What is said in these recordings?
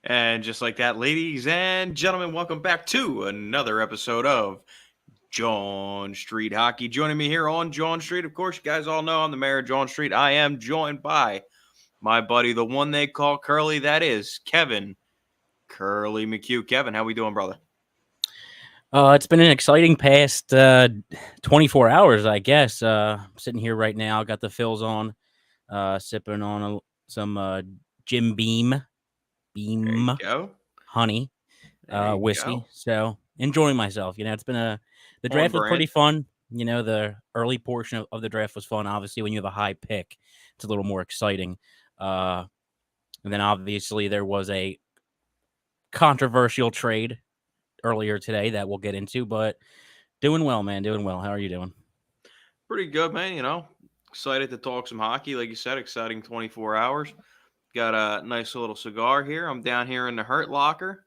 And just like that, ladies and gentlemen, welcome back to another episode of Jawn Street Hockey. Joining me here on Jawn Street, of course, you guys all know I'm the mayor of Jawn Street. I am joined by my buddy, the one they call Curly. That is Kevin Curly McHugh. Kevin, how we doing, brother? It's been an exciting past 24 hours, I guess. I'm sitting here right now, got the fills on, sipping on some Jim There you Beam go. honey There you whiskey. go. So enjoying myself. It's been the On draft was pretty brand. fun. The early portion of the draft was fun. Obviously, when you have a high pick, it's a little more exciting. And then obviously there was a controversial trade earlier today that we'll get into, but doing well, man. Doing well. How are you doing? Pretty good, man. Excited to talk some hockey. Like you said, exciting 24 hours. Got a nice little cigar here. I'm down here in the Hurt Locker.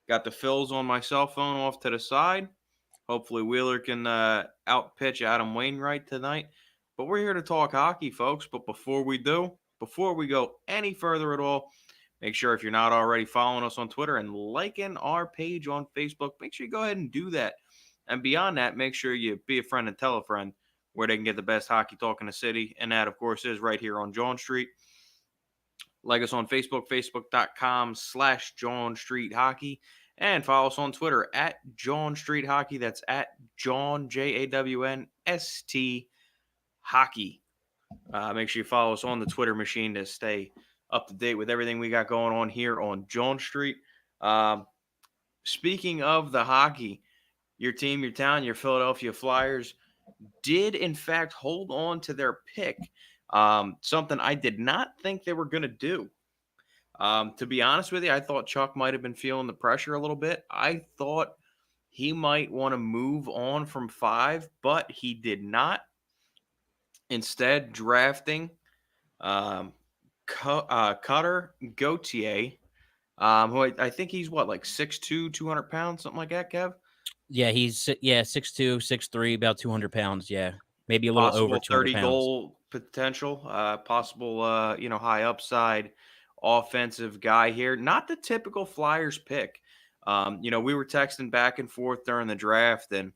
Got the fills on my cell phone off to the side. Hopefully Wheeler can outpitch Adam Wainwright tonight. But we're here to talk hockey, folks. But before we go any further at all, make sure if you're not already following us on Twitter and liking our page on Facebook, make sure you go ahead and do that. And beyond that, make sure you be a friend and tell a friend where they can get the best hockey talk in the city. And that, of course, is right here on Jawn Street. Like us on Facebook, facebook.com/Jawn Street Hockey. And follow us on Twitter at Jawn Street Hockey. That's at Jawn, JAWNST Hockey. Make sure you follow us on the Twitter machine to stay up to date with everything we got going on here on Jawn Street. Speaking of the hockey, your team, your town, your Philadelphia Flyers did, in fact, hold on to their pick. Something I did not think they were going to do. To be honest with you, I thought Chuck might have been feeling the pressure a little bit. I thought he might want to move on from 5, but he did not. Instead, drafting Cutter Gauthier, who I think he's like 6'2", 200 pounds, something like that, Kev? Yeah, he's 6'2", 6'3", about 200 pounds. Yeah, maybe a little over Possible 200 30 pounds. goal potential, possible, high upside offensive guy here. Not the typical Flyers pick. We were texting back and forth during the draft, and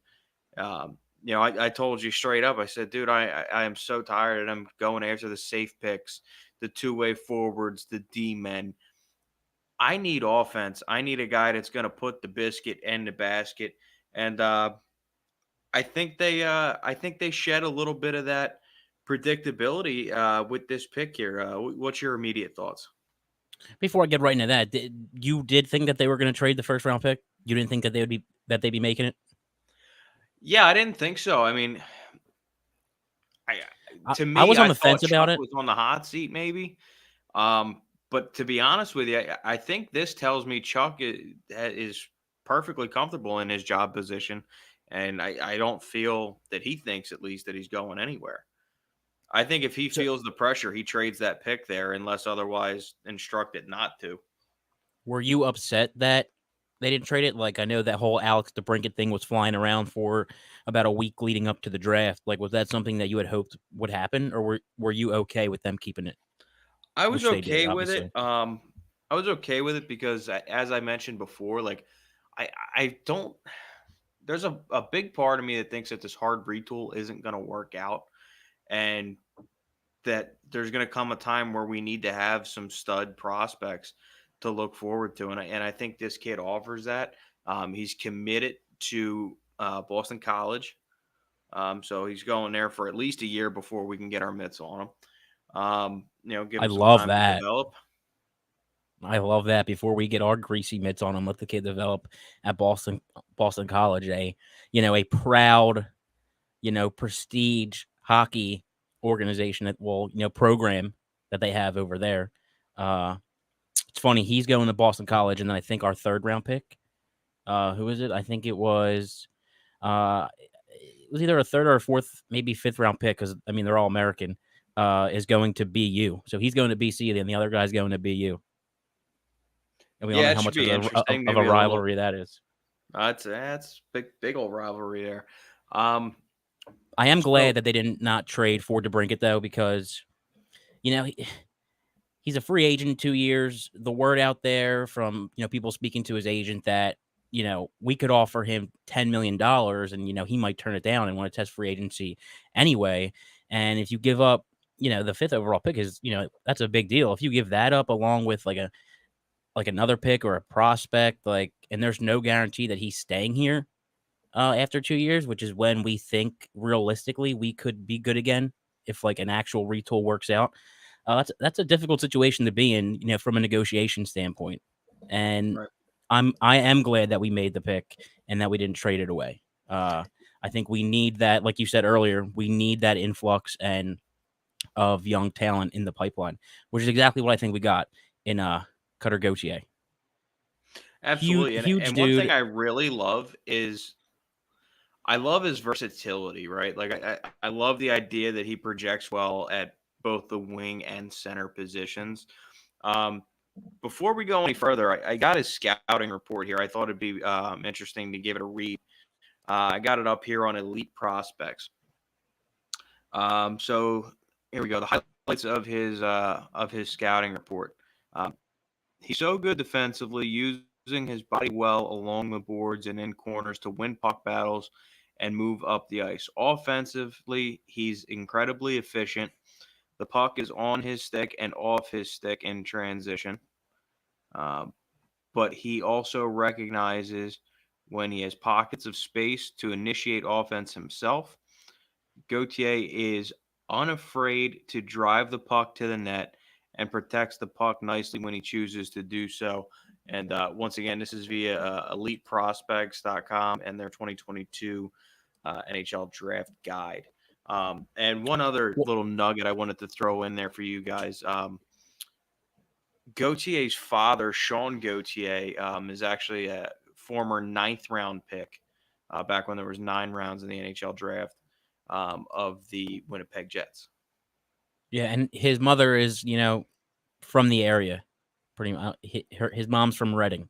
I told you straight up. I said, dude, I am so tired of them going after the safe picks, the two-way forwards, the D-men. I need offense. I need a guy that's going to put the biscuit in the basket, and I think they shed a little bit of that predictability with this pick here. What's your immediate thoughts? Before I get right into that, you did think that they were going to trade the first round pick? You didn't think that they'd be making it? Yeah, I didn't think so. I mean, to I me, was on I the thought fence about Chuck it. was on the hot seat, maybe. But to be honest with you, I think this tells me Chuck is perfectly comfortable in his job position, and I don't feel that he thinks, at least, that he's going anywhere. I think if he So, feels the pressure, he trades that pick there unless otherwise instructed not to. were you upset that they didn't trade it? Like, I know that whole Alex DeBrincat thing was flying around for about a week leading up to the draft. Like, was that something that you had hoped would happen, or were you okay with them keeping it? I was Which they did, okay with it. obviously. I was okay with it because, as I mentioned before, like I don't. There's a big part of me that thinks that this hard retool isn't going to work out, and that there's going to come a time where we need to have some stud prospects to look forward to, and I think this kid offers that. He's committed to Boston College, so he's going there for at least a year before we can get our mitts on him. Give I him some love time to that. develop. I love that. Before we get our greasy mitts on him, let the kid develop at Boston College, a proud, prestige hockey organization that program that they have over there. Uh, it's funny, he's going to Boston College, and then I think our third round pick, who is it? I think it was either a third or a fourth, maybe fifth round pick, because I mean they're all American. Is going to BU, so he's going to BC, and the other guy's going to BU. And we all Yeah, know it how should much be of interesting. a Maybe a little. rivalry that is. That's big old rivalry there. Um, I am so glad that they didn't not trade for DeBrincat though, because you know he, he's a free agent in 2 years. The word out there from, people speaking to his agent that, we could offer him $10 million and, he might turn it down and want to test free agency anyway. And if you give up, the 5th overall pick is, that's a big deal. If you give that up along with like another pick or a prospect, and there's no guarantee that he's staying here after 2 years, which is when we think realistically we could be good again if like an actual retool works out. That's a difficult situation to be in, from a negotiation standpoint. And Right. I am glad that we made the pick and that we didn't trade it away. I think we need that, like you said earlier, we need that influx and of young talent in the pipeline, which is exactly what I think we got in Cutter Gauthier. Huge, Absolutely. huge And one thing dude. I really love is I love his versatility, right? Like I love the idea that he projects well at both the wing and center positions. Um, before we go any further, I got his scouting report here. I thought it'd be interesting to give it a read. I got it up here on Elite Prospects. So here we go. The highlights of his scouting report. Um, he's so good defensively, using his body well along the boards and in corners to win puck battles and move up the ice. Offensively, he's incredibly efficient. The puck is on his stick and off his stick in transition. Um, but he also recognizes when he has pockets of space to initiate offense himself. Gauthier is unafraid to drive the puck to the net and protects the puck nicely when he chooses to do so. And once again, this is via eliteprospects.com and their 2022 NHL draft guide. And one other little nugget I wanted to throw in there for you guys. Gauthier's father, Shawn Gauthier, is actually a former 9th-round pick back when there was 9 rounds in the NHL draft of the Winnipeg Jets. Yeah, and his mother is, from the area, pretty much. His mom's from Reading,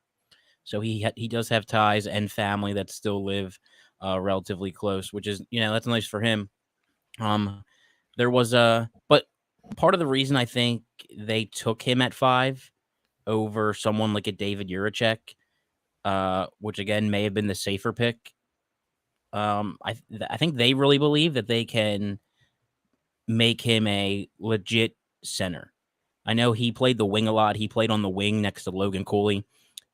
so he does have ties and family that still live relatively close, which is, that's nice for him. There was but part of the reason I think they took him at 5 over someone like a David Juracek, which again may have been the safer pick. I think they really believe that they can make him a legit center. I know he played the wing a lot. He played on the wing next to Logan Cooley.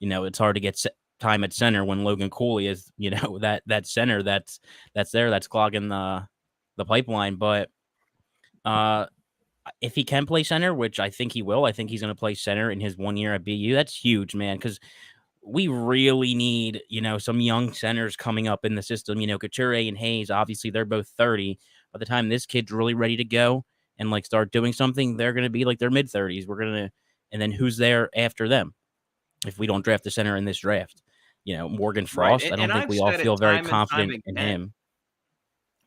It's hard to get time at center when Logan Cooley is, that center that's there, that's clogging the pipeline. But if he can play center, which I think he will, I think he's going to play center in his 1 year at BU. That's huge, man, because we really need, some young centers coming up in the system. Couture and Hayes, obviously they're both 30. By the time this kid's really ready to go and start doing something, they're going to be their mid 30s. And then who's there after them? If we don't draft the center in this draft, Morgan Right. Frost, I don't And think I've we all said feel it very time and time confident in again. him.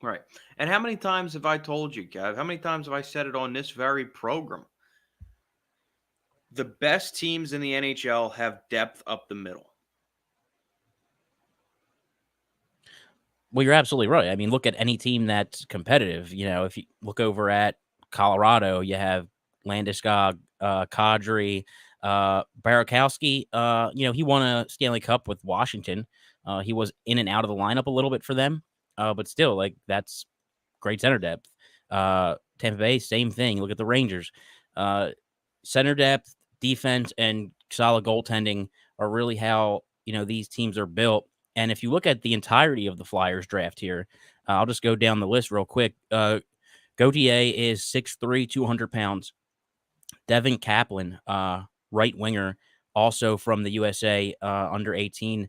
Right. And how many times have I told you, Gav? How many times have I said it on this very program? The best teams in the NHL have depth up the middle. Well, you're absolutely right. I mean, look at any team that's competitive. If you look over at Colorado, you have Landeskog, Kadri, Barakowski. He won a Stanley Cup with Washington. He was in and out of the lineup a little bit for them, but still, that's great center depth. Tampa Bay, same thing. Look at the Rangers. Center depth, defense, and solid goaltending are really how these teams are built. And if you look at the entirety of the Flyers draft here, I'll just go down the list real quick. Gauthier is 6'3", 200 pounds. Devin Kaplan, right winger, also from the USA under 18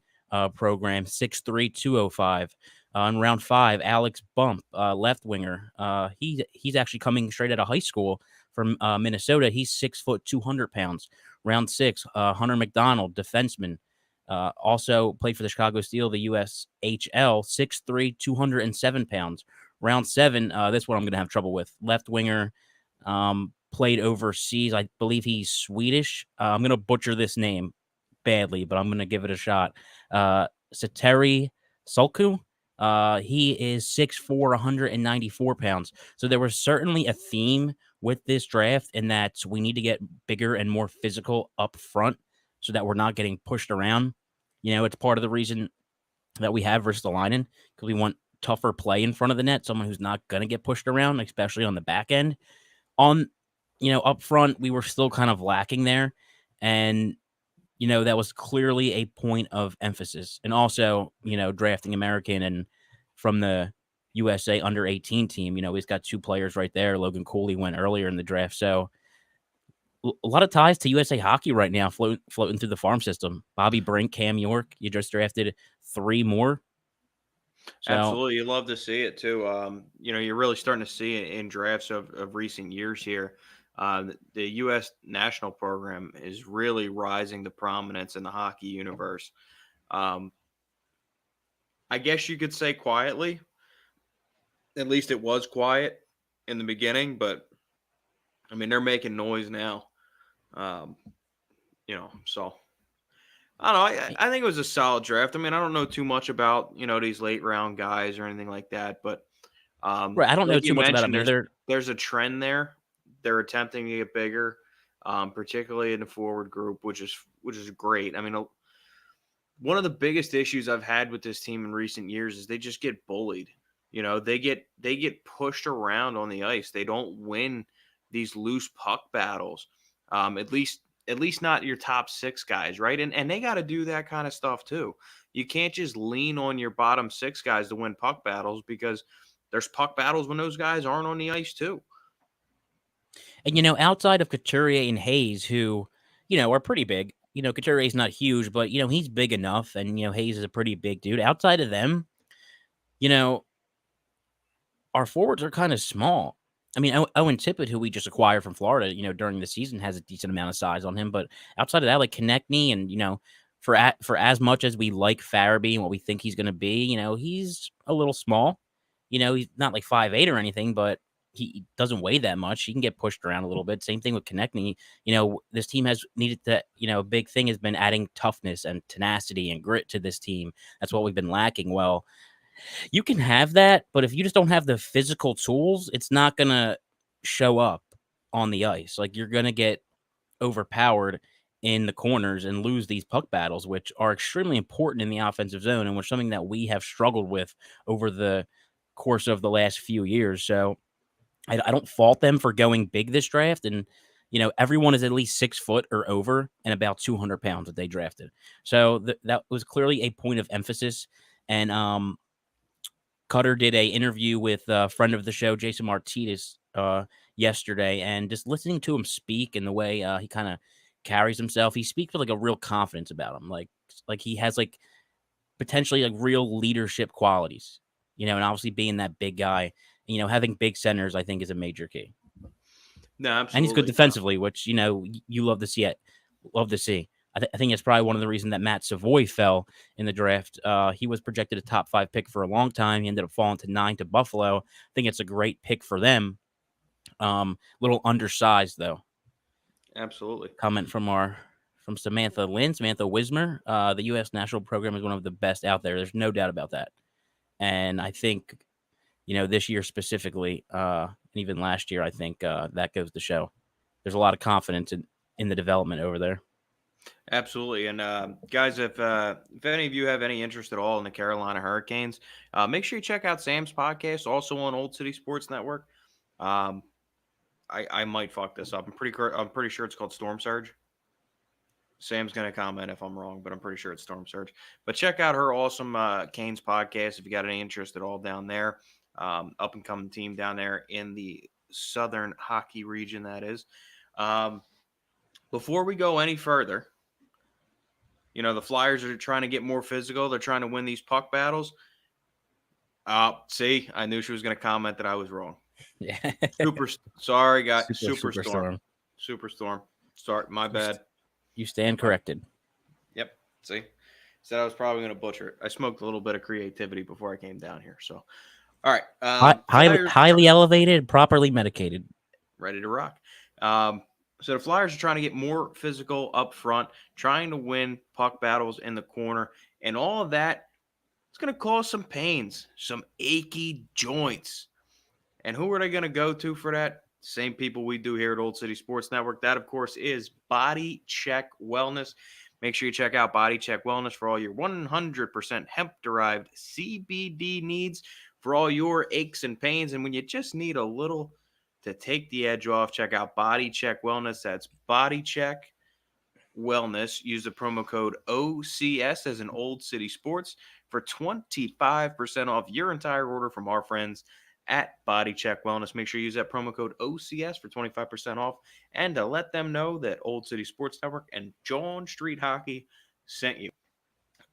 program, 6'3", 205. In round 5, Alex Bump, left winger. He's actually coming straight out of high school from Minnesota. He's 6 foot, 200 pounds. Round 6, Hunter McDonald, defenseman. Also played for the Chicago Steel, the USHL, 6'3", 207 pounds. Round 7, this one I'm going to have trouble with. Left winger, played overseas. I believe he's Swedish. I'm going to butcher this name badly, but I'm going to give it a shot. Sateri Sulku. He is 6'4", 194 pounds. So there was certainly a theme with this draft, and that we need to get bigger and more physical up front so that we're not getting pushed around. It's part of the reason that we have Ristolainen, because we want tougher play in front of the net, someone who's not going to get pushed around, especially on the back end. On, up front, we were still kind of lacking there. And, that was clearly a point of emphasis. And also, drafting American and from the USA under 18 team, he's got 2 players right there. Logan Cooley went earlier in the draft. So a lot of ties to USA hockey right now floating through the farm system. Bobby Brink, Cam York, you just drafted 3 more. So, Absolutely. You love to see it too. You're really starting to see it in drafts of recent years here. The U.S. national program is really rising to prominence in the hockey universe. Um, I guess you could say quietly. At least it was quiet in the beginning, but I mean, they're making noise now. Um, so I don't know. I think it was a solid draft. I mean, I don't know too much about, these late round guys or anything like that, but right, I don't know like you too much about mentioned, him either. there's a trend there. They're attempting to get bigger, particularly in the forward group, which is great. I mean, one of the biggest issues I've had with this team in recent years is they just get bullied. They get pushed around on the ice. They don't win these loose puck battles. At least not your top 6 guys, right? And they got to do that kind of stuff too. You can't just lean on your bottom 6 guys to win puck battles, because there's puck battles when those guys aren't on the ice too. And, outside of Couturier and Hayes, who, are pretty big, Couturier's not huge, but, he's big enough. And, Hayes is a pretty big dude. Outside of them, you know, our forwards are kind of small. I mean, Owen Tippett, who we just acquired from Florida, during the season, has a decent amount of size on him. But outside of that, like Konechny, and for as much as we like Farabee and what we think he's going to be, he's a little small. He's not like 5'8" or anything, but he doesn't weigh that much. He can get pushed around a little bit. Same thing with Konechny. This team has needed to. A big thing has been adding toughness and tenacity and grit to this team. That's what we've been lacking. Well, you can have that, but if you just don't have the physical tools, it's not going to show up on the ice. Like, you're going to get overpowered in the corners and lose these puck battles, which are extremely important in the offensive zone, and which something that we have struggled with over the course of the last few years. So I don't fault them for going big this draft. And, everyone is at least 6 foot or over and about 200 pounds that they drafted. So that was clearly a point of emphasis. And, Cutter did a interview with a friend of the show, Jason Martinez, yesterday, and just listening to him speak and the way he kind of carries himself, he speaks with like a real confidence about him, like he has like potentially like real leadership qualities, and obviously being that big guy, having big centers, I think, is a major key. No, absolutely. And he's good defensively, which you love to see it, love to see. I think it's probably one of the reasons that Matt Savoy fell in the draft. He was projected a top 5 pick for a long time. He ended up falling to 9 to Buffalo. I think it's a great pick for them. Little undersized, though. Absolutely. Comment from Samantha Wismer. The U.S. national program is one of the best out there. There's no doubt about that. And I think, this year specifically, and even last year, I think that goes to show. There's a lot of confidence in the development over there. Absolutely. And guys, if any of you have any interest at all in the Carolina Hurricanes, make sure you check out Sam's podcast, also on Old City Sports Network. I might fuck this up. I'm pretty sure it's called Storm Surge. Sam's going to comment if I'm wrong, but I'm pretty sure it's Storm Surge. But check out her awesome Canes podcast if you got any interest at all down there. Up and coming team down there in the Southern Hockey region, that is. Before we go any further, the Flyers are trying to get more physical. They're trying to win these puck battles. See, I knew she was going to comment that I was wrong. Yeah. Sorry, guys. Superstorm. My bad. You stand corrected. Yep. See, said I was probably going to butcher it. I smoked a little bit of creativity before I came down here. So, all right. Highly elevated, properly medicated. Ready to rock. So the Flyers are trying to get more physical up front, trying to win puck battles in the corner, and all of that is going to cause some pains, some achy joints. And who are they going to go to for that? Same people we do here at Old City Sports Network. That, of course, is Body Check Wellness. Make sure you check out Body Check Wellness for all your 100% hemp-derived CBD needs, for all your aches and pains. And when you just need a little to take the edge off, check out Body Check Wellness. That's Body Check Wellness. Use the promo code OCS as in Old City Sports for 25% off your entire order from our friends at Body Check Wellness. Make sure you use that promo code OCS for 25% off, and to let them know that Old City Sports Network and Jawn Street Hockey sent you.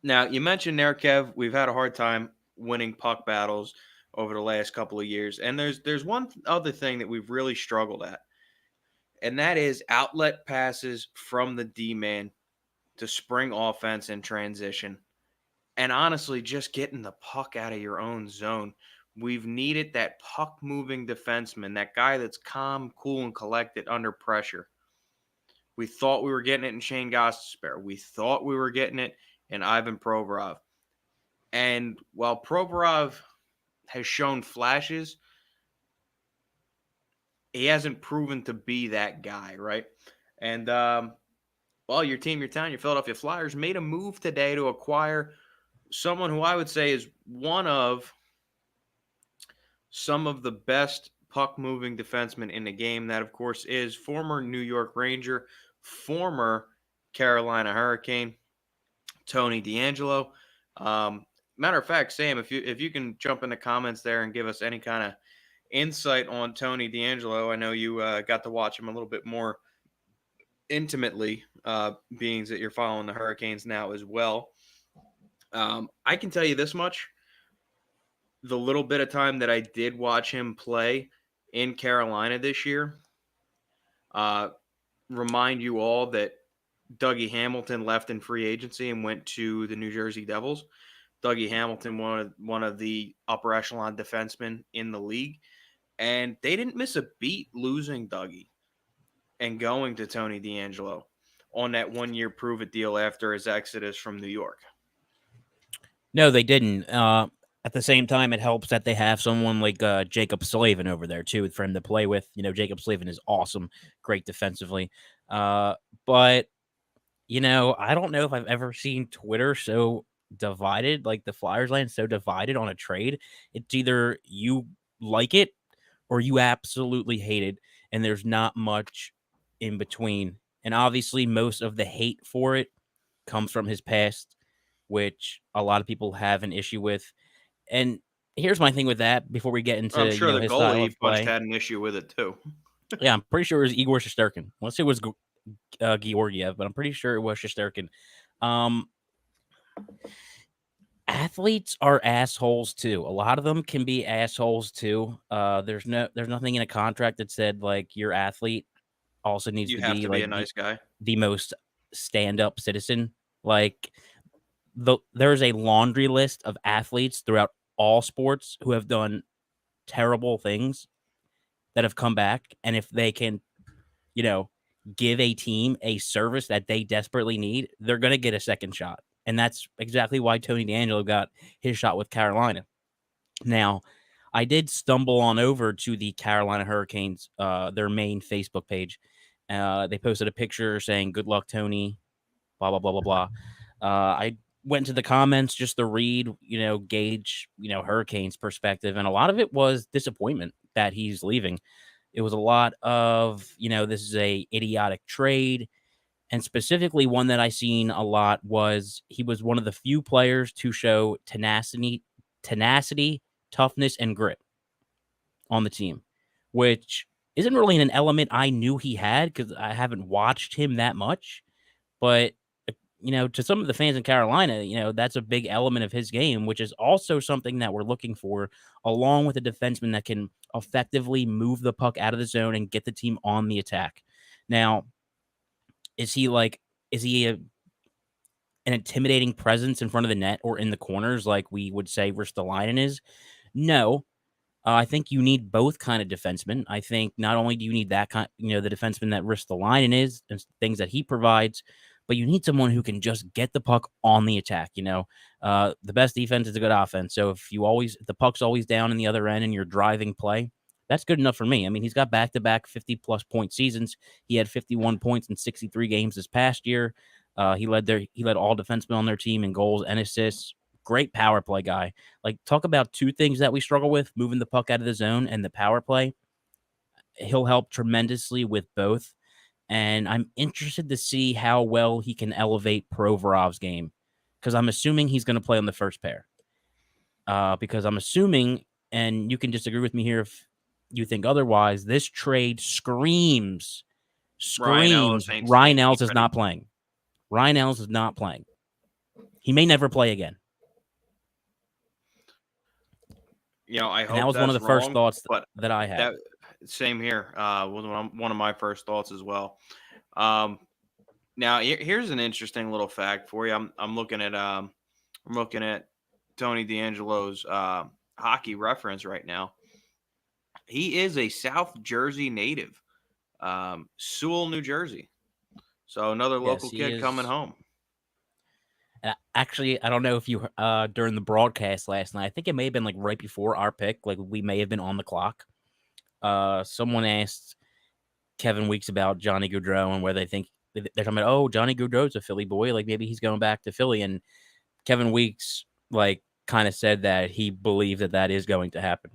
Now, you mentioned there, Kev, we've had a hard time winning puck battles over the last couple of years, and there's one other thing that we've really struggled at, and that is outlet passes from the D-man to spring offense and transition. And honestly, just getting the puck out of your own zone. We've needed that puck-moving defenseman, that guy that's calm, cool, and collected under pressure. We thought we were getting it in Shane Gostisbehere. We thought we were getting it in Ivan Provorov. And while Provorov has shown flashes, he hasn't proven to be that guy, right? And, well, your team, your town, your Philadelphia Flyers made a move today to acquire someone who I would say is one of some of the best puck-moving defensemen in the game. That, of course, is former New York Ranger, former Carolina Hurricane, Tony De Angelo. Matter of fact, Sam, if you can jump in the comments there and give us any kind of insight on Tony De Angelo. I know you got to watch him a little bit more intimately, being that you're following the Hurricanes now as well. I can tell you this much. The little bit of time that I did watch him play in Carolina this year, remind you all that Dougie Hamilton left in free agency and went to the New Jersey Devils. Dougie Hamilton, one of the upper echelon defensemen in the league, and they didn't miss a beat losing Dougie and going to Tony De Angelo on that 1-year prove-it deal after his exodus from New York. No, they didn't. At the same time, it helps that they have someone like Jacob Slavin over there, too, for him to play with. You know, Jacob Slavin is awesome, great defensively. But, you know, I don't know if I've ever seen Twitter so divided, like the Flyers land so divided on a trade. It's either you like it or you absolutely hate it, and there's not much in between. And obviously, most of the hate for it comes from his past, which a lot of people have an issue with. And here's my thing with that before we get into, I'm sure the his goalie style he of punched play. had an issue with it too. Yeah, I'm pretty sure it was Igor Shesterkin. Let's say it was Georgiev, but I'm pretty sure it was Shesterkin. Athletes are assholes too. A lot of them can be assholes too. There's nothing in a contract that said like your athlete also needs You to have be to be like a nice guy. the most stand-up citizen. Like there's a laundry list of athletes throughout all sports who have done terrible things that have come back, and if they can, you know, give a team a service that they desperately need, they're going to get a second shot. And that's exactly why Tony De Angelo got his shot with Carolina. Now, I did stumble on over to the Carolina Hurricanes, their main Facebook page. They posted a picture saying, "Good luck, Tony," blah, blah, blah, blah, blah. I went to the comments just to read, gauge, Hurricanes perspective. And a lot of it was disappointment that he's leaving. It was a lot of, this is a idiotic trade. And specifically one that I seen a lot was he was one of the few players to show tenacity, toughness, and grit on the team, which isn't really an element I knew he had because I haven't watched him that much. But to some of the fans in Carolina, that's a big element of his game, which is also something that we're looking for, along with a defenseman that can effectively move the puck out of the zone and get the team on the attack. Now, is he an intimidating presence in front of the net or in the corners like we would say Ristolainen is? No. I think you need both kind of defensemen. I think not only do you need that kind, the defenseman that Ristolainen is and things that he provides, but you need someone who can just get the puck on the attack. The best defense is a good offense. So if the puck's always down in the other end and you're driving play, That's good enough for me. I mean, he's got back-to-back 50-plus point seasons. He had 51 points in 63 games this past year. He led all defensemen on their team in goals and assists. Great power play guy. Like, talk about two things that we struggle with: moving the puck out of the zone and the power play. He'll help tremendously with both. And I'm interested to see how well he can elevate Provorov's game, because I'm assuming he's going to play on the first pair. Because I'm assuming, and you can disagree with me here if you think otherwise, this trade screams Ryan Ellis ain't Ryan Ellis is ready. not playing. Ryan Ellis is not playing. He may never play again. I hope that was that's one of the first wrong, thoughts but that I had. Same here. Was one of my first thoughts as well. Now here's an interesting little fact for you. I'm looking at Tony De Angelo's hockey reference right now. He is a South Jersey native, Sewell, New Jersey. So another local kid coming home. Actually, I don't know if you during the broadcast last night, I think it may have been like right before our pick, like we may have been on the clock. Someone asked Kevin Weeks about Johnny Gaudreau and where they think they're talking about, oh, Johnny Gaudreau's a Philly boy, like maybe he's going back to Philly, and Kevin Weeks like kind of said that he believed that is going to happen.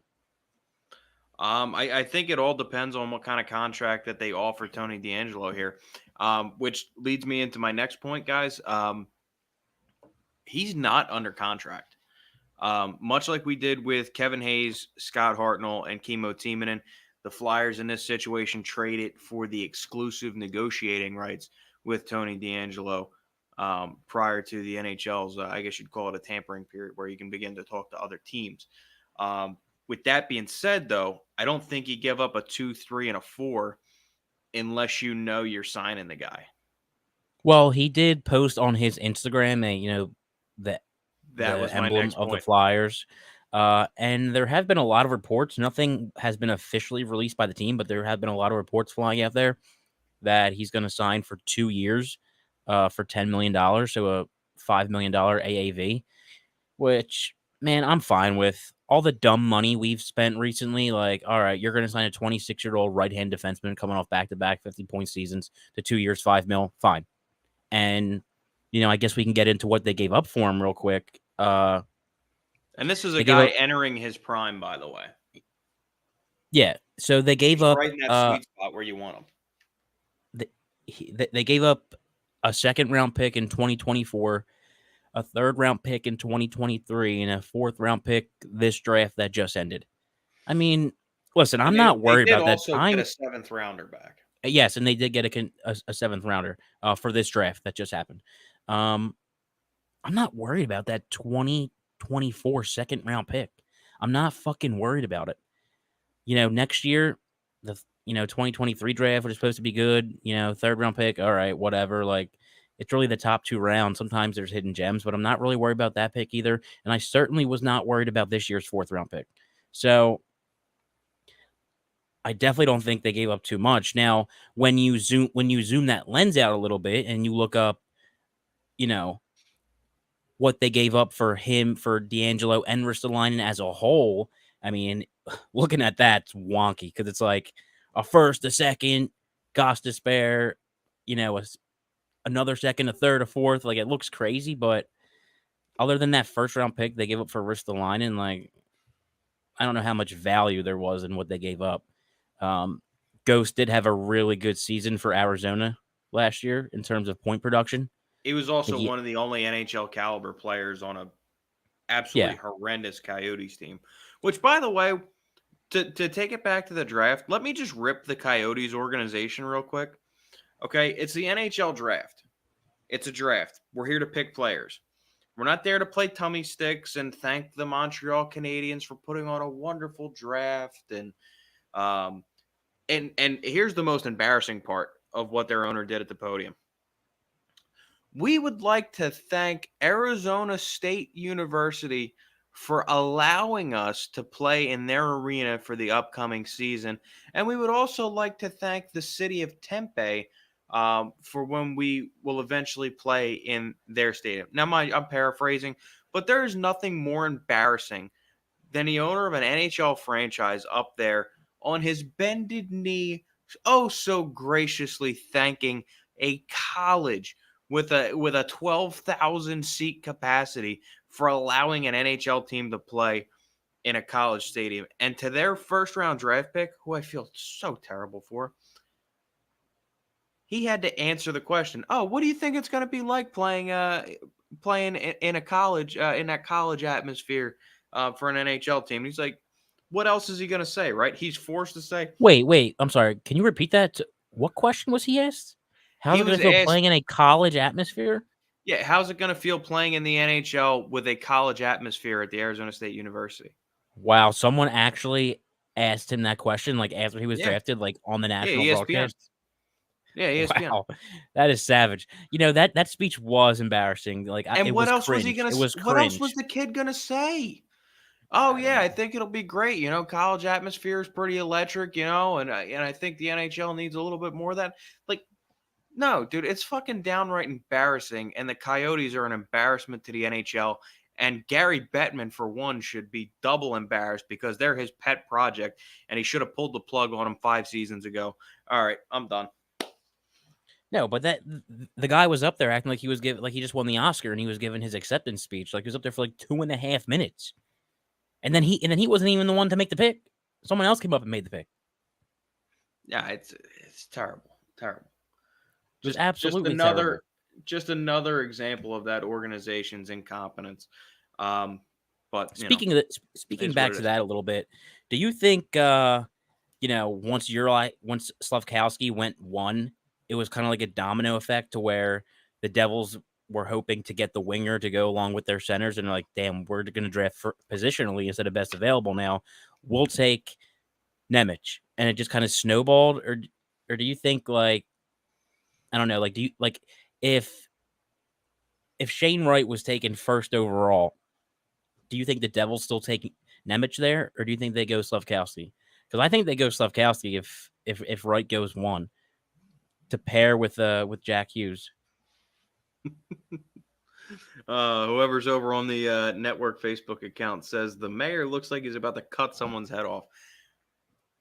I think it all depends on what kind of contract that they offer Tony De Angelo here, which leads me into my next point, guys. He's not under contract. Much like we did with Kevin Hayes, Scott Hartnell, and Kimmo Timonen, the Flyers in this situation traded for the exclusive negotiating rights with Tony De Angelo prior to the NHL's, I guess you'd call it a tampering period, where you can begin to talk to other teams. With that being said, though, I don't think you give up a 2, 3, and a 4 unless you know you're signing the guy. Well, he did post on his Instagram that was emblem my next of point. the Flyers. And there have been a lot of reports. Nothing has been officially released by the team, but there have been a lot of reports flying out there that he's going to sign for 2 years for $10 million, so a $5 million AAV, which, man, I'm fine with. All the dumb money we've spent recently, like, all right, you're going to sign a 26-year-old right-hand defenseman coming off back-to-back 50-point seasons to 2 years, $5 million, fine. And, I guess we can get into what they gave up for him real quick. And this is a guy entering his prime, by the way. Yeah, so they gave up right in that sweet spot where you want him. They gave up a second-round pick in 2024, a third-round pick in 2023, and a fourth-round pick this draft that just ended. I mean, listen, I'm not worried about that. They did also get a seventh-rounder back. Yes, and they did get a seventh-rounder for this draft that just happened. I'm not worried about that 2024 second-round pick. I'm not fucking worried about it. Next year, the 2023 draft, which is supposed to be good, third-round pick, all right, whatever. Like, it's really the top 2 rounds. Sometimes there's hidden gems, but I'm not really worried about that pick either. And I certainly was not worried about this year's fourth-round pick. So I definitely don't think they gave up too much. Now, when you zoom that lens out a little bit and you look up, what they gave up for him, for De Angelo and Ristolainen as a whole, I mean, looking at that's wonky, because it's like a first, a second, Goss spare, another second, a third, a fourth. Like, it looks crazy, but other than that first round pick they gave up for Ristolainen, like, I don't know how much value there was in what they gave up. Ghost did have a really good season for Arizona last year in terms of point production. He was also one of the only NHL caliber players on a absolutely horrendous Coyotes team. Which, by the way, to take it back to the draft, let me just rip the Coyotes organization real quick. Okay, it's the NHL draft. It's a draft. We're here to pick players. We're not there to play tummy sticks and thank the Montreal Canadiens for putting on a wonderful draft. And here's the most embarrassing part of what their owner did at the podium. We would like to thank Arizona State University for allowing us to play in their arena for the upcoming season. And we would also like to thank the city of Tempe for when we will eventually play in their stadium. Now, I'm paraphrasing, but there is nothing more embarrassing than the owner of an NHL franchise up there on his bended knee, oh so graciously thanking a college with a 12,000 seat capacity for allowing an NHL team to play in a college stadium. And to their first round draft pick, who I feel so terrible for, he had to answer the question, "Oh, what do you think it's going to be like playing in a college in that college atmosphere for an NHL team?" And he's like, "What else is he going to say, right?" He's forced to say. Wait. I'm sorry. Can you repeat that? What question was he asked? How's He it going was to feel asked, playing in a college atmosphere? "Yeah, how's it going to feel playing in the NHL with a college atmosphere at the Arizona State University?" Wow, someone actually asked him that question, like, after he was Yeah, drafted, like, on the yeah, national ESPN. broadcast? Yeah, ESPN. Wow, that is savage. That speech was embarrassing, like, And it what was else was he cringe. going It to? was What else was cringe. the kid going to say? Oh I don't yeah, I know. think it'll be great. College atmosphere is pretty electric. And I think the NHL needs a little bit more of that. Like, no, dude, it's fucking downright embarrassing. And the Coyotes are an embarrassment to the NHL. And Gary Bettman, for one, should be double embarrassed because they're his pet project, and he should have pulled the plug on him 5 seasons ago. All right, I'm done. No, but the guy was up there acting like he was given like he just won the Oscar and he was giving his acceptance speech, like, he was up there for, like, 2.5 minutes. And then he wasn't even the one to make the pick. Someone else came up and made the pick. Yeah, it's terrible, terrible. It was Just absolutely terrible. another example of that organization's incompetence. But Speaking is what back it to is. that a little bit, do you think once Slavkowski went 1, it was kind of like a domino effect to where the Devils were hoping to get the winger to go along with their centers, and they're like, damn, we're going to draft positionally instead of best available now. We'll take Nemec, and it just kind of snowballed, or do you think, like, I don't know, like, do you like if Shane Wright was taken first overall, do you think the Devils still take Nemec there, or do you think they go Slavkowski? Because I think they go Slavkowski if Wright goes 1 to pair with Jack Hughes. Whoever's over on the network Facebook account says the mayor looks like he's about to cut someone's head off.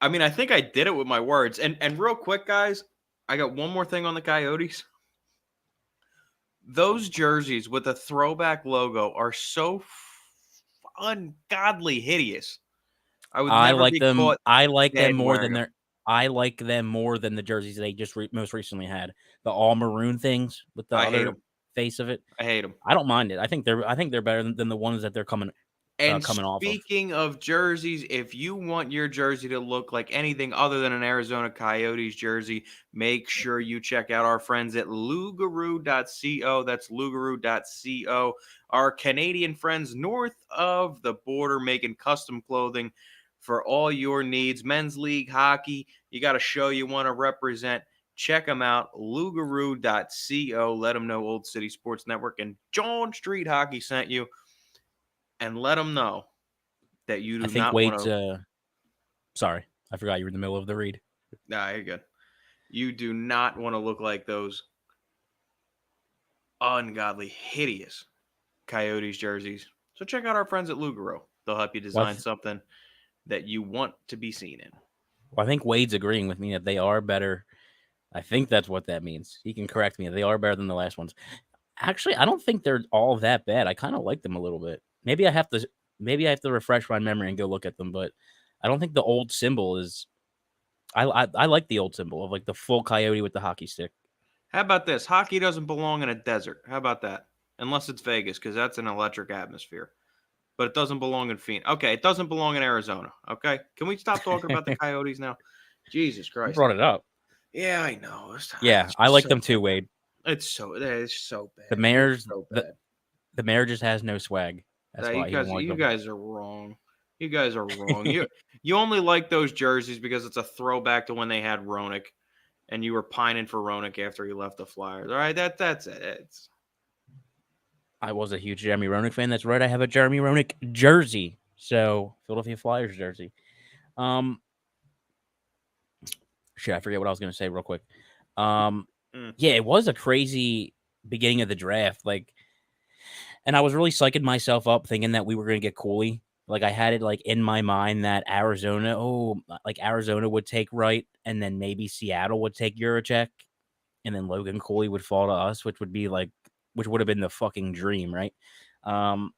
I mean, I think I did it with my words. And real quick, guys, I got one more thing on the Coyotes. Those jerseys with the throwback logo are so ungodly hideous. I would I never like be them. caught I like them dead more wearing than them. I like them more than the jerseys they just most recently had. The all maroon things with the I hate other them. face of it. I hate them. I don't mind it. I think they're better than the ones that they're And coming off of. speaking of jerseys, if you want your jersey to look like anything other than an Arizona Coyotes jersey, make sure you check out our friends at lugaroo.co. That's lugaroo.co. Our Canadian friends north of the border making custom clothing for all your needs. Men's league hockey, you got a show you want to represent. Check them out, lugaroo.co. Let them know Old City Sports Network and Jawn Street Hockey sent you. And let them know that you I do think not want Wade's. to. Sorry, I forgot you were in the middle of the read. Nah, you're good. You do not want to look like those ungodly, hideous Coyotes jerseys. So check out our friends at Lugaro. They'll help you Well, design something that you want to be seen in. I think Wade's agreeing with me that they are better. I think that's what that means. He can correct me. They are better than the last ones. Actually, I don't think they're all that bad. I kind of like them a little bit. Maybe I have to refresh my memory and go look at them, but I don't think the old symbol is. I like the old symbol of, like, the full coyote with the hockey stick. How about this? Hockey doesn't belong in a desert. How about that? Unless it's Vegas, because that's an electric atmosphere. But it doesn't belong in Phoenix. Okay, it doesn't belong in Arizona. Okay, can we stop talking about the Coyotes now? Jesus You Christ. brought it up. Yeah, I know. Yeah, It's I like so them too, bad. Wade. It's so The bad. It's mayor's so the bad. the mayor just has no swag. That's You why he don't guys, like you them. guys are wrong. You guys are wrong. You only like those jerseys because it's a throwback to when they had Roenick, and you were pining for Roenick after he left the Flyers. All right, that's it. I was a huge Jeremy Roenick fan. That's right. I have a Jeremy Roenick jersey. So Philadelphia Flyers jersey. Um, Shit, I forget what I was gonna say real quick. Mm. Yeah, it was a crazy beginning of the draft. Like, and I was really psyching myself up thinking that we were gonna get Cooley. Like I had it like in my mind that Arizona, like Arizona would take Wright, and then maybe Seattle would take Juracek, and then Logan Cooley would fall to us, which would be like, which would have been the fucking dream, right? Um,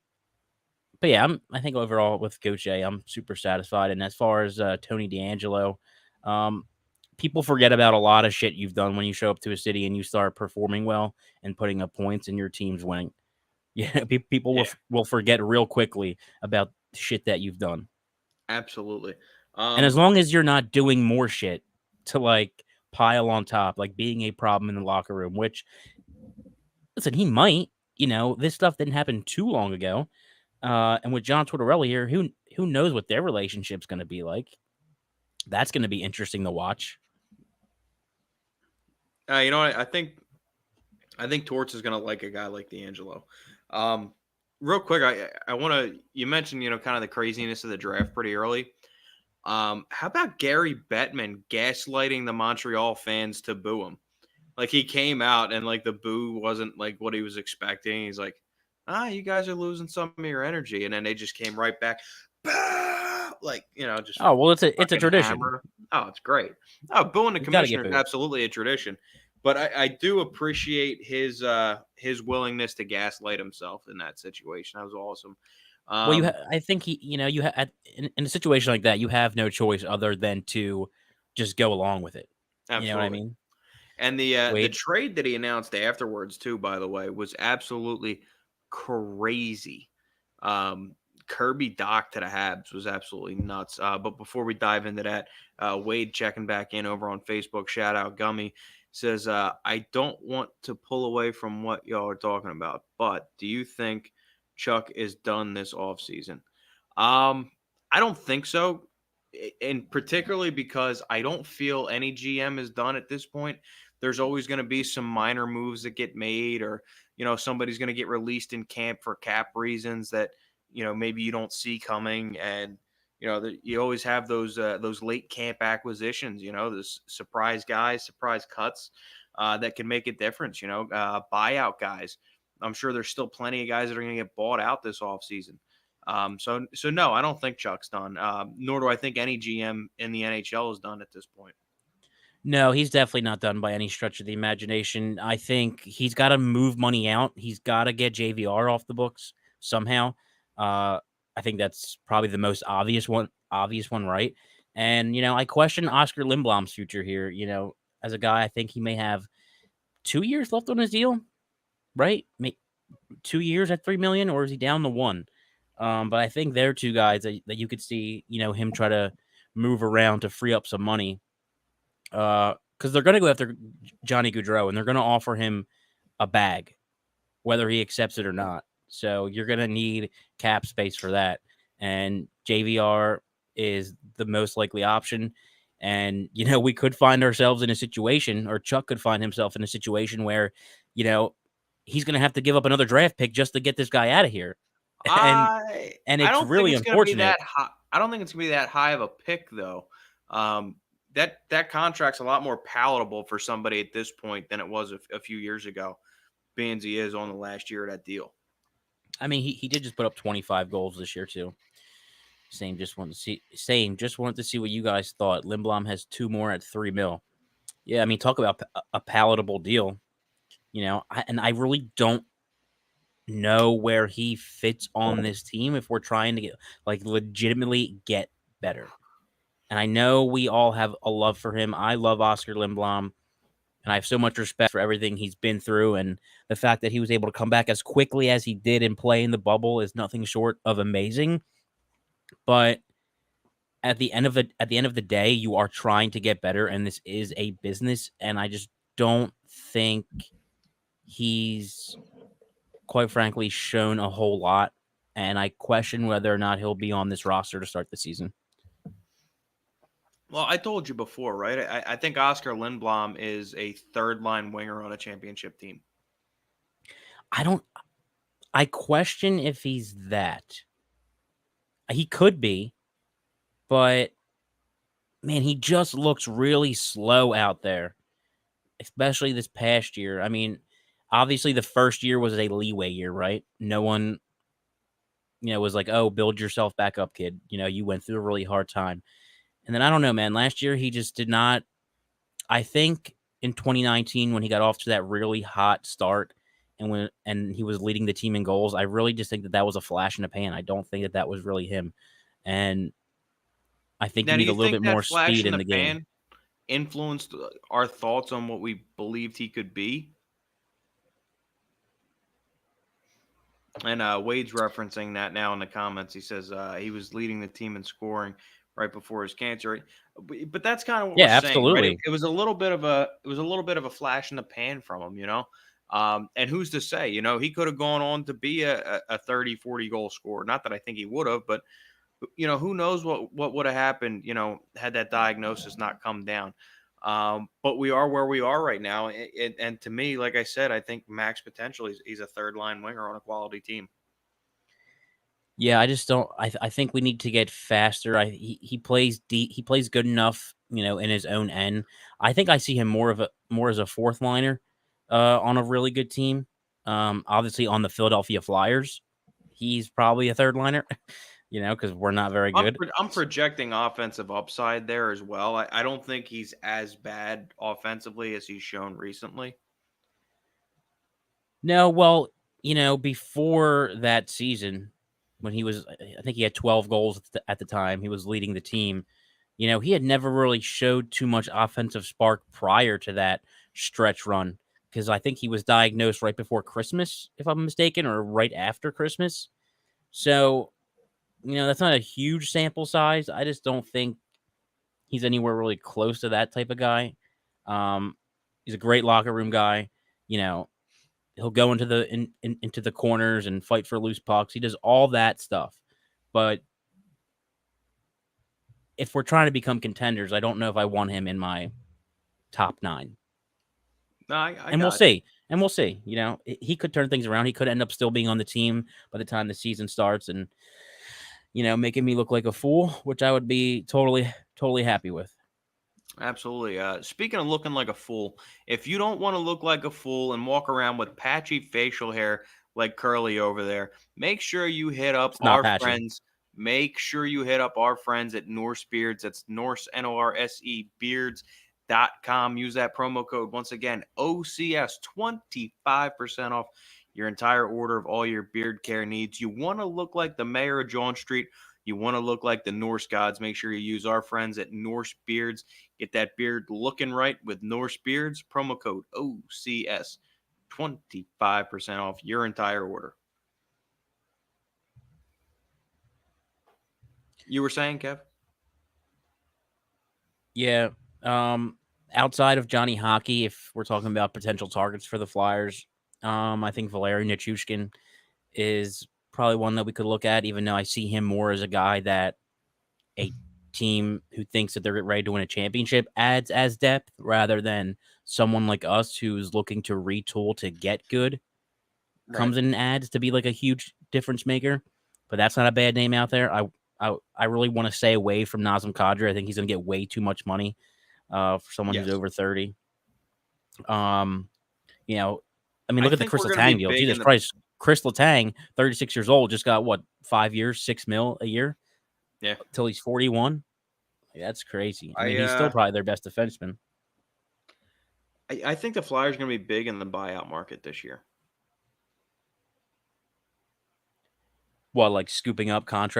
but yeah, I think overall with Goche, I'm super satisfied. And as far as Tony De Angelo, um, people forget about a lot of shit you've done when you show up to a city and you start performing well and putting up points and your team's winning. Yeah, people Yeah, will forget real quickly about shit that you've done. absolutely. And as Um, long as you're not doing more shit to like pile on top, like being a problem in the locker room, which listen, he might, this stuff didn't happen too long ago. And with John Tortorella here, who knows what their relationship's going to be like? That's going to be interesting to watch. you know what? I think Torts is gonna like a guy like D'Angelo. Um, real quick, I want to. You mentioned kind of the craziness of the draft pretty early. How about Gary Bettman gaslighting the Montreal fans to boo him? Like he came out and like the boo wasn't like what he was expecting. He's like, you guys are losing some of your energy, and then they just came right back, bah! Like just Oh well, it's a fucking tradition. hammer. Oh, it's great. Oh, booing the You've got to get commissioner is booed. absolutely a tradition. But I do appreciate his willingness to gaslight himself in that situation. That was awesome. Well, Um, I think in a situation like that, you have no choice other than to just go along with it. You know what I absolutely. mean? And the Wade. trade that he announced afterwards too, by the way, was absolutely crazy. Um, Kirby Doc to the Habs was absolutely nuts. But before we dive into that, Wade checking back in over on Facebook. Shout out Gummy says, I don't want to pull away from what y'all are talking about, but do you think Chuck is done this offseason? I don't think so. And particularly because I don't feel any GM is done at this point. There's always going to be some minor moves that get made, or somebody's going to get released in camp for cap reasons that maybe you don't see coming, and you always have those late camp acquisitions, those surprise guys, surprise cuts that can make a difference. Buyout guys. I'm sure there's still plenty of guys that are going to get bought out this offseason. So no, I don't think Chuck's done. Nor do I think any GM in the NHL is done at this point. No, he's definitely not done by any stretch of the imagination. I think he's got to move money out. He's got to get JVR off the books somehow. I think that's probably the most obvious one. Obvious one, right? And I question Oscar Lindblom's future here. As a guy, I think he may have 2 years left on his deal, right? 2 years at $3 million, or is he down to one? But I think they're two guys that you could see, him try to move around to free up some money. Because they're going to go after Johnny Gaudreau, and they're going to offer him a bag, whether he accepts it or not. So you're going to need cap space for that. And JVR is the most likely option. And, we could find ourselves in a situation, or Chuck could find himself in a situation where, he's going to have to give up another draft pick just to get this guy out of here. And and I it's don't think really it's going to be unfortunate. that high. I don't think it's going to be that high of a pick though. That contract's a lot more palatable for somebody at this point than it was a few years ago. Being he is on the last year of that deal. I mean, he did just put up 25 goals this year too. Just wanted to see what you guys thought. Lindblom has 2 more at $3 million. Yeah, I mean, talk about a palatable deal. And I really don't know where he fits on this team if we're trying to legitimately get better. And I know we all have a love for him. I love Oscar Lindblom, and I have so much respect for everything he's been through, and the fact that he was able to come back as quickly as he did and play in the bubble is nothing short of amazing. But at the end of the day, you are trying to get better, and this is a business, and I just don't think he's, quite frankly, shown a whole lot, and I question whether or not he'll be on this roster to start the season. Well, I told you before, right? I think Oscar Lindblom is a third line winger on a championship team. I question if he's that. He could be, but man, he just looks really slow out there, especially this past year. I mean, obviously the first year was a leeway year, right? No one was like, oh, build yourself back up, kid. You went through a really hard time. And then I don't know, man. Last year he just did not. I think in 2019 when he got off to that really hot start and he was leading the team in goals, I really just think that was a flash in the pan. I don't think that was really him. And I think you Now, do need a you little think bit that more flash speed in in the the game. pan influenced our thoughts on what we believed he could be? And Wade's referencing that now in the comments. He says he was leading the team in scoring right before his cancer. Right? But that's kind of what we're Yeah, saying, right? It, absolutely. it was a little bit of a flash in the pan from him, you know. And who's to say, you know, he could have gone on to be a 30, 40 goal scorer. Not that I think he would have, but you know, who knows what would have happened, you know, had that diagnosis not come down. But we are where we are right now, and to me, like I said, I think max potential. He's a third line winger on a quality team. Yeah, I just don't. I think we need to get faster. He plays deep. He plays good enough, in his own end. I think I see him more as a fourth liner, on a really good team. Obviously on the Philadelphia Flyers, he's probably a third liner. Because we're not very good. I'm projecting offensive upside there as well. I don't think he's as bad offensively as he's shown recently. No, well, before that season, when I think he had 12 goals at the time. He was leading the team. He had never really showed too much offensive spark prior to that stretch run because I think he was diagnosed right before Christmas, if I'm mistaken, or right after Christmas. So, that's not a huge sample size. I just don't think he's anywhere really close to that type of guy. Um, he's a great locker room guy. You know, he'll go into the corners and fight for loose pucks. He does all that stuff. But if we're trying to become contenders, I don't know if I want him in my top 9. No, I And we'll got you. see. And we'll see. He could turn things around. He could end up still being on the team by the time the season starts and making me look like a fool, which I would be totally happy with. Absolutely. Speaking of looking like a fool, if you don't want to look like a fool and walk around with patchy facial hair like Curly over there, make sure you hit up It's not our patchy. friends. Make sure you hit up our friends at Norse Beards. That's Norse, Norse, beards.com. Use that promo code. Once again, OCS, 25% off your entire order of all your beard care needs. You want to look like the mayor of Jawn Street. You want to look like the Norse gods. Make sure you use our friends at Norse Beards. Get that beard looking right with Norse Beards. Promo code OCS. 25% off your entire order. You were saying, Kev? Yeah. Outside of Johnny Hockey, if we're talking about potential targets for the Flyers, I think Valeri Nichushkin is probably one that we could look at, even though I see him more as a guy that a team who thinks that they're ready to win a championship adds as depth rather than someone like us who's looking to retool to get good Right. comes in and adds to be like a huge difference maker. But that's not a bad name out there. I really want to stay away from Nazem Kadri. I think he's going to get way too much money for someone who's Yes. over 30. Um, I look at the think Chris we're going to Letang be deal. big Jesus in the. Christ, Chris Letang, 36 years old, just got what, 5 years, $6 million a year Yeah. till he's 41. That's crazy. I mean, I he's still uh probably their best defenseman. I think the Flyers are going to be big in the buyout market this year. What, like scooping up contracts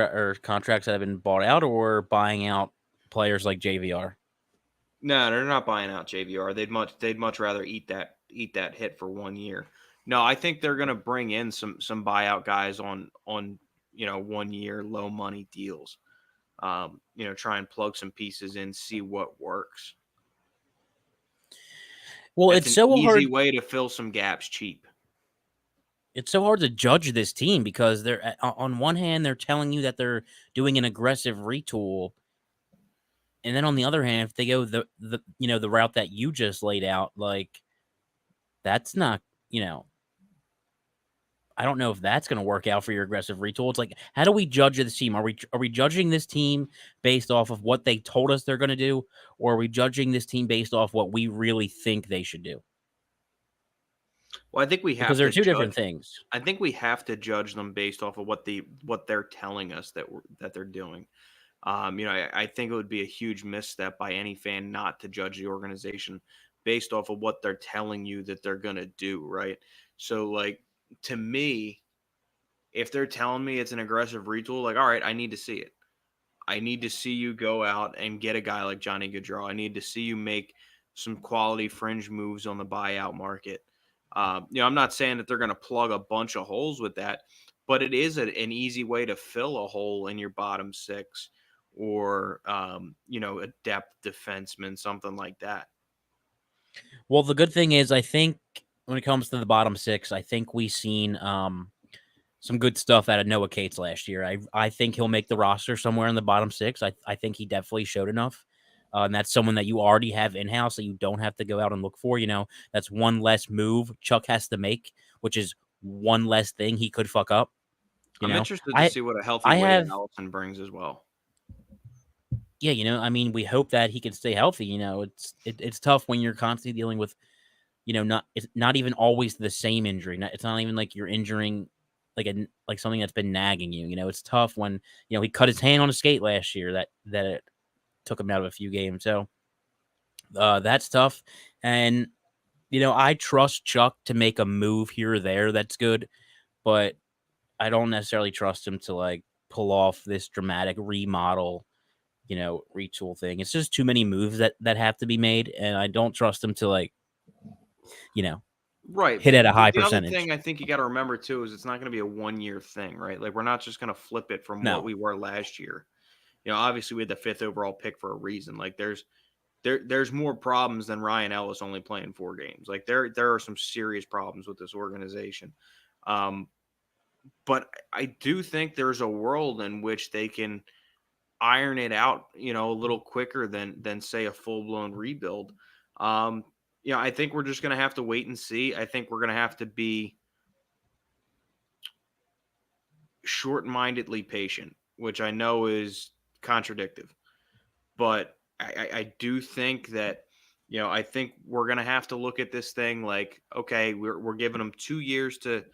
that have been bought out, or buying out players like JVR? No, they're not buying out JVR. They'd much rather eat that hit for 1 year. No, I think they're going to bring in some buyout guys on 1 year low money deals. Try and plug some pieces in, see what works. Well, That's it's an so easy hard. way to fill some gaps cheap. It's so hard to judge this team because they're on one hand they're telling you that they're doing an aggressive retool, and then on the other hand, if they go the route that you just laid out, like that's not you know I don't know if that's going to work out for your aggressive retool. It's like, how do we judge this team? Are we judging this team based off of what they told us they're going to do, or are we judging this team based off what we really think they should do? Well, I think we because have they're to two judge. different things. I think we have to judge them based off of what they're telling us that they're doing. I think it would be a huge misstep by any fan not to judge the organization based off of what they're telling you that they're gonna do, right? So, like, to me, if they're telling me it's an aggressive retool, like, all right, I need to see it. I need to see you go out and get a guy like Johnny Gaudreau. I need to see you make some quality fringe moves on the buyout market. I'm not saying that they're going to plug a bunch of holes with that, but it is an easy way to fill a hole in your bottom six or, a depth defenseman, something like that. Well, the good thing is, I think when it comes to the bottom six, I think we've seen some good stuff out of Noah Cates last year. I think he'll make the roster somewhere in the bottom six. I think he definitely showed enough. And that's someone that you already have in house that you don't have to go out and look for. That's one less move Chuck has to make, which is one less thing he could fuck up. You I'm know, interested to I see what a healthy I Wade have Allison brings as well. yeah. I mean, we hope that he can stay healthy. It's tough when you're constantly dealing with it's not even always the same injury. It's not even like you're injuring like something that's been nagging you. It's tough when he cut his hand on a skate last year that it took him out of a few games. So that's tough. And I trust Chuck to make a move here or there that's good, but I don't necessarily trust him to like pull off this dramatic remodel, retool thing. It's just too many moves that have to be made, and I don't trust him to like you know Right. hit at a high The other percentage. thing I think you got to remember too is it's not going to be a 1 year thing, right? Like we're not just going to flip it from what No. we were last year. Obviously we had the fifth overall pick for a reason. Like there's more problems than Ryan Ellis only playing 4 games. Like there are some serious problems with this organization. Um, but I do think there's a world in which they can iron it out, a little quicker than say a full blown rebuild. Um, I think we're just going to have to wait and see. I think we're going to have to be short-mindedly patient, which I know is contradictive, but I do think that I think we're gonna have to look at this thing like, okay, we're giving them 2 years to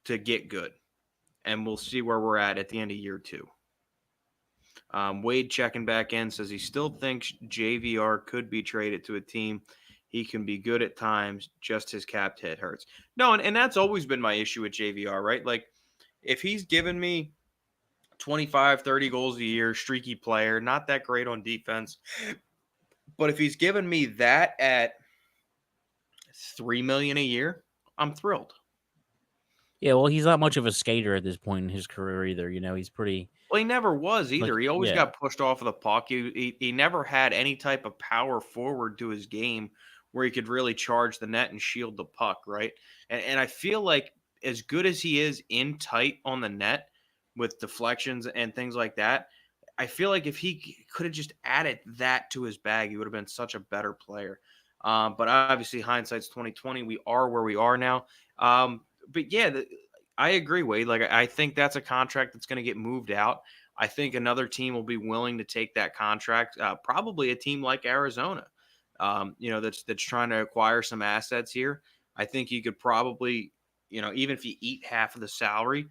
get good, and we'll see where we're at the end of year two. Wade checking back in says he still thinks JVR could be traded to a team. He can be good at times, just his cap hit hurts. No, and that's always been my issue with JVR, right? Like if he's given me 25, 30 goals a year, streaky player, not that great on defense. But if he's given me that at 3 million a year, I'm thrilled. Yeah, well, he's not much of a skater at this point in his career either. He's pretty Well, he never was like either. He always yeah. got pushed off of the puck. He never had any type of power forward to his game where he could really charge the net and shield the puck, right? And I feel like as good as he is in tight on the net with deflections and things like that, I feel like if he could have just added that to his bag, he would have been such a better player. But obviously, hindsight's 2020. We are where we are now. But yeah, I agree, Wade. Like I think that's a contract that's going to get moved out. I think another team will be willing to take that contract. Probably a team like Arizona, that's trying to acquire some assets here. I think you could probably, even if you eat half of the salary,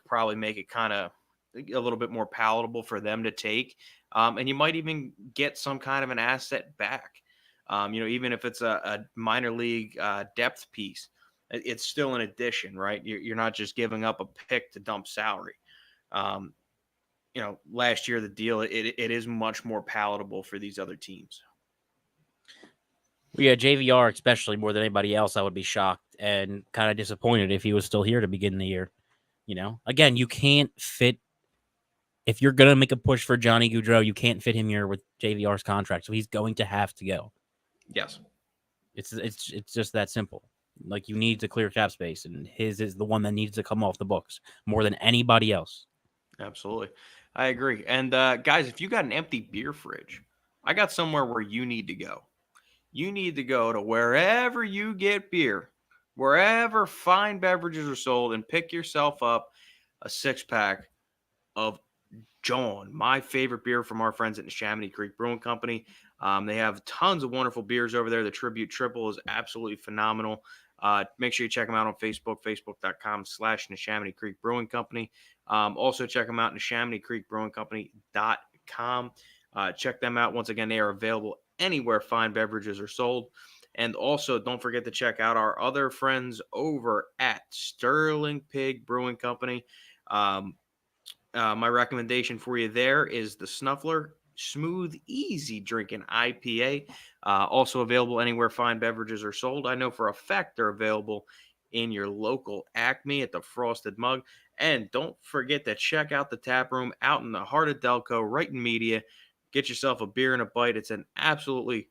probably make it kind of a little bit more palatable for them to take. And you might even get some kind of an asset back. Even if it's a minor league depth piece, it's still an addition, right? You're not just giving up a pick to dump salary. Um, last year the deal it is much more palatable for these other teams. Well, yeah, JVR especially more than anybody else, I would be shocked and kind of disappointed if he was still here to begin the year. Again, you can't fit if you're gonna make a push for Johnny Gaudreau, you can't fit him here with JVR's contract, so he's going to have to go. Yes. It's just that simple. Like you need to clear cap space, and his is the one that needs to come off the books more than anybody else. Absolutely. I agree. And guys, if you got an empty beer fridge, I got somewhere where you need to go. You need to go to wherever you get beer, wherever fine beverages are sold, and pick yourself up a 6 pack of Jawn, my favorite beer from our friends at Neshaminy Creek Brewing Company. They have tons of wonderful beers over there. The Tribute Triple is absolutely phenomenal. Make sure you check them out on Facebook, facebook.com/Neshaminy Creek Brewing Company. Also, check them out, Neshaminy Creek Brewing Company.com. Check them out. Once again, they are available anywhere fine beverages are sold. And also, don't forget to check out our other friends over at Sterling Pig Brewing Company. My recommendation for you there is the Snuffler Smooth, Easy Drinking IPA. Also available anywhere fine beverages are sold. I know for a fact they're available in your local Acme at the Frosted Mug. And don't forget to check out the tap room out in the heart of Delco, right in Media. Get yourself a beer and a bite. It's an absolutely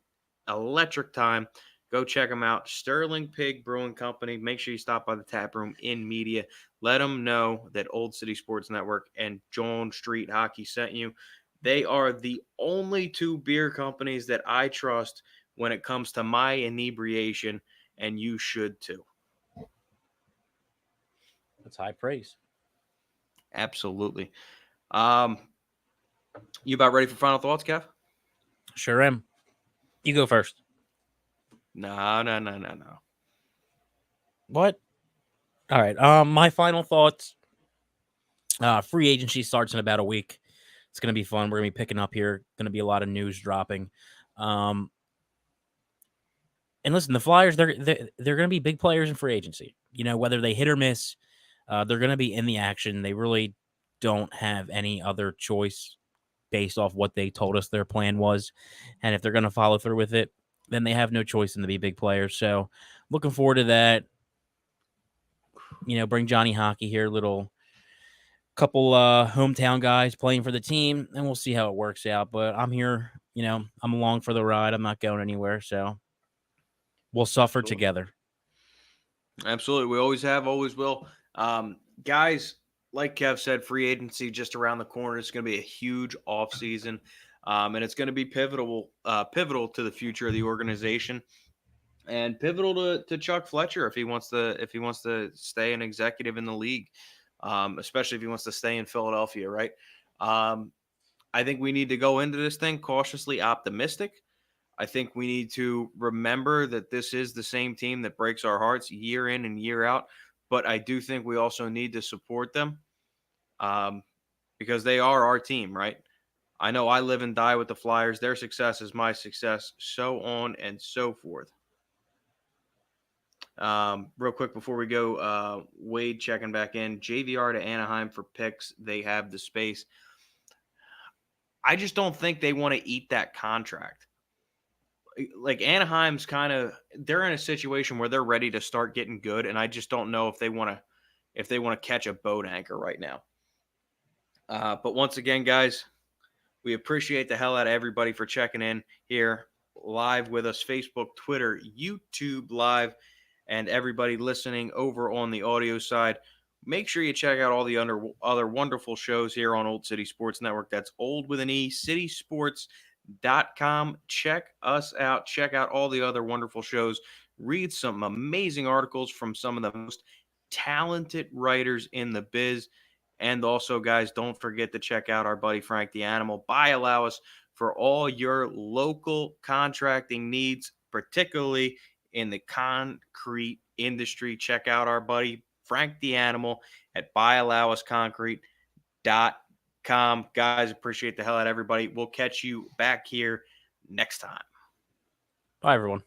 electric time. Go check them out. Sterling Pig Brewing Company. Make sure you stop by the tap room in Media. Let them know that Old City Sports Network and Jawn Street Hockey sent you. They are the only two beer companies that I trust when it comes to my inebriation, and you should too. That's high praise. Absolutely. You about ready for final thoughts, Kev? Sure am. You go first. No. What? All right. My final thoughts. Free agency starts in about a week. It's going to be fun. We're going to be picking up here. Going to be a lot of news dropping. And listen, the Flyers, they're going to be big players in free agency. You know, whether they hit or miss, they're going to be in the action. They really don't have any other choice based off what they told us their plan was. And if they're going to follow through with it, then they have no choice than to be big players. So looking forward to that. You know, bring Johnny Hockey here, little couple hometown guys playing for the team, and we'll see how it works out. But I'm here, you know, I'm along for the ride. I'm not going anywhere, so we'll suffer together. Absolutely. We always have, always will. Guys, like Kev said, free agency just around the corner. It's going to be a huge offseason, and it's going to be pivotal to the future of the organization, and pivotal to Chuck Fletcher if he wants to stay an executive in the league, especially if he wants to stay in Philadelphia, right? I think we need to go into this thing cautiously optimistic. I think we need to remember that this is the same team that breaks our hearts year in and year out. But I do think we also need to support them because they are our team, right? I know I live and die with the Flyers. Their success is my success, so on and so forth. Real quick before we go, Wade checking back in. JVR to Anaheim for picks. They have the space. I just don't think they want to eat that contract. Like Anaheim's they're in a situation where they're ready to start getting good, and I just don't know if they want to catch a boat anchor right now. But once again, guys, we appreciate the hell out of everybody for checking in here live with us, Facebook, Twitter, YouTube live, and everybody listening over on the audio side. Make sure you check out all the other wonderful shows here on Old City Sports Network. That's old with an E, citysports.com. Check us out. Check out all the other wonderful shows. Read some amazing articles from some of the most talented writers in the biz. And also, guys, don't forget to check out our buddy Frank the Animal. Buy Allow Us for all your local contracting needs, particularly in the concrete industry. Check out our buddy Frank the Animal at buyallowusconcrete.com. Guys, appreciate the hell out of everybody. We'll catch you back here next time. Bye, everyone.